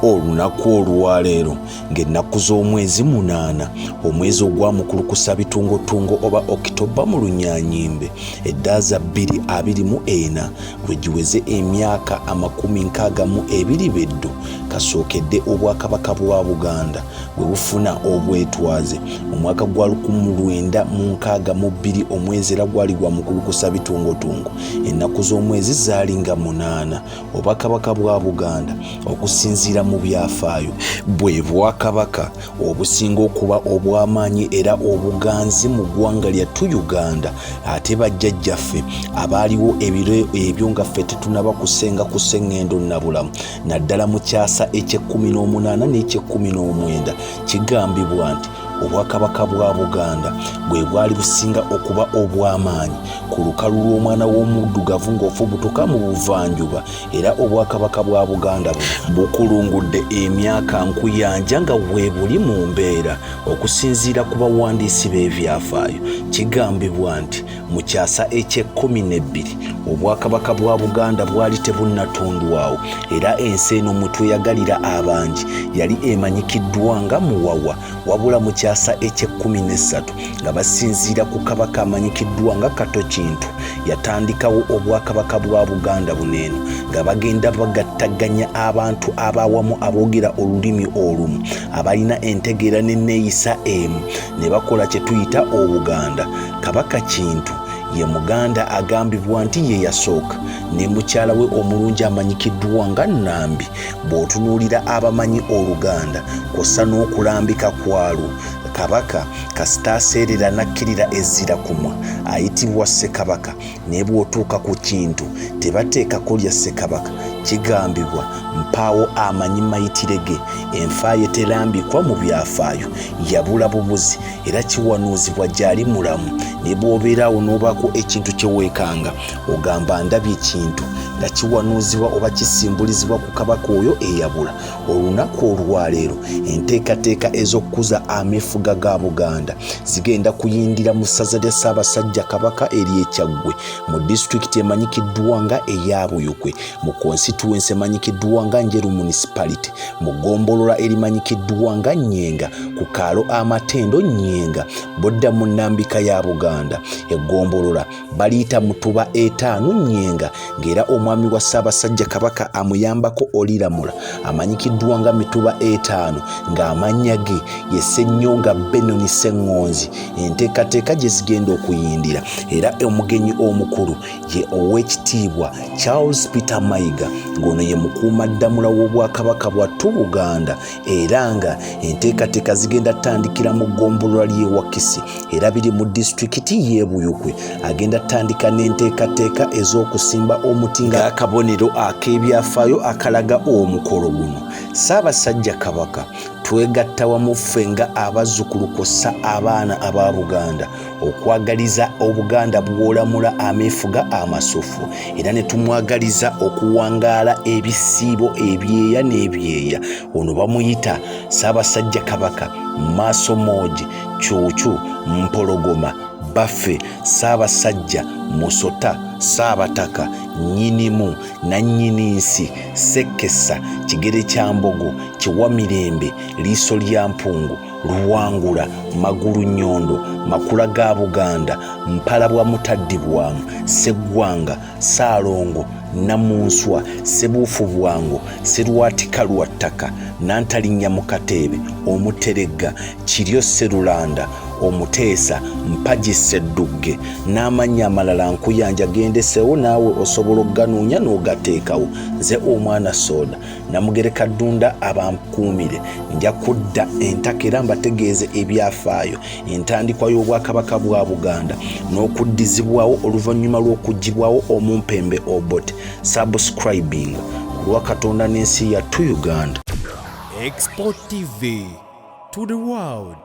olunaku olwaleero ng'ennaku z'omwezi 8 omwezi ogwamukulukusa bitungotungo oba Okitoba mu Lunyaanyimbe eddaaza 2024 lwe giweze emyaka 62 beddu kasookedde obwakabaka bwa Buganda bwe bufuna obwetwaze omwaka gwa 1962 omwezi era gwali gwamukulukusa bitungotungo ennaku z'omwezi zaalinga 8 obwakabaka bwa Buganda okusinziira mu byafaayo bwe bwakabaka obusinga okuba obw'amaanyi era obuganzi mu ggwanga lyattu Uganda ate bajjajjaffe abaaliwo ebiro ebyo nga ffe tetunaba kusenga ku sseŋŋendo nnabulamu naddala mu kyasa eky'e18 n'eky'e19 kigambibwa nti obwakabaka bwa Buganda bwe bwali businga okuba obw'amaanyi ku lukalu lw'omwana w'omuddugavu ng'ofubutuka mu buvanjuba era obwakabaka bwa Buganda bukulungudde emyaka nkuyanja nga bwe buli mu mbeera okusinziira ku bawandiisi b'ebyafaayo kigambibwa nti mu kyasa eky'e12 obwakabaka bwa Buganda bwali tebunnatondwawo era ensi eno mwe tweyagalira abangi yali emanyikiddwa nga muwawa wabula mu kyasa eky'e13 nga basinziira ku kabaka amanyikiddwa nga Kato Kintu yatandikawo obwakabaka bwa Buganda buneeno nga bagenda bagattaganya abantu abawamu aboogera olulimi olumu abalina entegeera n'enneeyisa emu ne bakola kye tuyita Obuganda. Kabaka Kintu ye Muganda agambibwa nti ye yasooka ne mukyala we omulungi amanyikiddwa nga Nambi bw'otunuulira abamanyi Oluganda kw'ossa n'okulambika kwalwo kabaka kasita aseerera nakkirira ezzira kumwa ayitibwa Ssekabaka naye bw'otuuka ku Kintu tebateekako lya Ssekabaka kigambibwa mpaawo amanyi mayitirege enfaayo terambikwa mu byafaayo yabula bubuzi era kiwanuuzibwa gyali mulamu ne bw'obeeraawo n'obaako ekintu kye weekanga ogamba ndabye Kintu nga kiwanuuzibwa oba kisimbulizibwa ku kabaka oyo eyabula. Olunaku olwaleero enteekateeka ez'okukuza ameefuga ga Buganda zigenda kuyindira mu ssaza lya Ssaabasajja Kabaka ery'Ekyaggwe mu disitulikiti emanyikiddwa nga eya Buyukwe mu constituency emanyikiddwa nga Njeru municipality mu ggombolola erimanyikiddwa nga Nnyenga ku kaalo Amatendo Nnyenga bodda mu nnambika ya Buganda eggombolola baliyita Mutuba 5 Nnyenga ng'era omwami wa Ssaabasajja Kabaka amuyambako Oliramula amanyikiddwa nga Mituba 5 ng'amannya ge ye Ssennyonga Benoni Sseŋŋonzi. Enteekateeka gye zigenda okuyindira era omugenyi omukulu ye Oweekitiibwa Charles Peter Mayiga ng'ono ye mukuumaddamula w'obwakabaka bwattu Buganda era nga enteekateeka zigenda tandikira mu ggombolola ly'e Wakisi era biri mu disitulikiti y'e Buyukwe. Agenda tandika n'enteekateeka ez'okusimba omuti ng'akabonero ak'ebyafaayo akalaga omukolo guno. Ssaabasajja Kabaka twegatta wamu ffe nga abazzukulu kw'ossa abaana aba Buganda okwagaliza Obuganda bw'olamula ameefuga amasufu era ne tumwagaliza okuwangaala ebisiibo ebyeya n'ebyeya. Ono bamuyita Ssaabasajja Kabaka Maaso Mooji Cuucu Mpologoma Baffe Ssaabasajja Musota Ssaabataka Nnyinimu Nannyiniinsi Ssekkesa Kigere kya Mbogo Kiwamirembe Liiso lya Mpungu Luwangula Magulu Nyondo Makula ga Buganda Mpalabwa Mutaddibwamu Sseggwanga Ssaalongo Namunswa Ssebuufu Bwango Sserwatika Lwattaka Nantalinnya Mukateebe Omuteregga Kiryo Sserulanda Omuteesa Mpagi Sseddugge n'amannya amalala nkuyanja gendesewo naawe osobola okuganoonya n'ogateekawo. Nze omwana Soda Namugereka Ddunda abankuumire nja kudda entaka era mbategeeze ebyafaayo entandikwa y'obwakabaka bwa Buganda n'okuddizibwawo oluvannyuma lw'okuggyibwawo Omumpembe Obote. Subscribing lwa Katonda n'ensi yattu Uganda. Export TV to the world.